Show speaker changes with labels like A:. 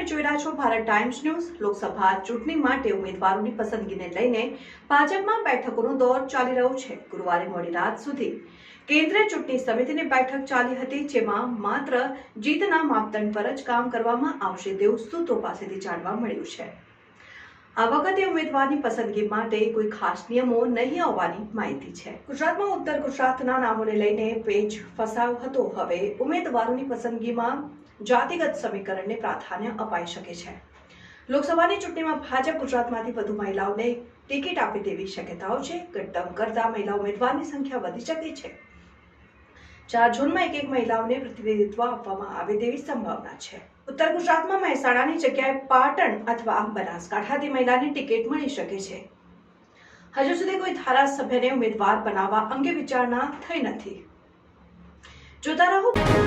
A: તમે જોઈ રહ્યા છો ભારત ટાઈમ્સ ન્યૂઝ। લોકસભા ચૂંટણી માટે ઉમેદવારોની પસંદગીને લઈને ભાજપમાં બેઠકોનો દોર ચાલી રહ્યો છે। ગુરુવારે મોડી રાત સુધી કેન્દ્રીય ચૂંટણી સમિતિની બેઠક ચાલી હતી, જેમાં માત્ર જીતના માપદંડ પર જ કામ કરવામાં આવશે તેવું સૂત્રો પાસેથી જાણવા મળ્યું છે। આ વખતે ઉમેદવારની પસંદગી માટે કોઈ ખાસ નિયમો નહીં હોવાની માહિતી છે। ગુજરાતમાં ઉત્તર ગુજરાતના નામોને લઈને પેચ ફસાયો હતો। હવે ઉમેદવારોની પસંદગીમાં જાતિગત સમીકરણને પ્રાધાન્ય અપાઈ શકે છે। લોકસભાની ચૂંટણીમાં ભાજપ ગુજરાતમાંથી વધુ મહિલાઓને ટિકિટ આપે તેવી શક્યતાઓ છે। ઘટતમ કરતા મહિલા ઉમેદવારની સંખ્યા વધી શકે છે। 4 જૂનમાં એક મહિલાઓને પ્રતિનિધિત્વ આપવામાં આવે તેવી સંભાવના છે। ઉત્તર ગુજરાતમાં મહેસાણાની જગ્યાએ પાટણ અથવા બનાસકાંઠાથી મહિલાને ટિકિટ મળી શકે છે। હજુ સુધી કોઈ ધારાસભ્યને ઉમેદવાર બનાવવા અંગે વિચારણા થઈ નથી। જોતા રહો।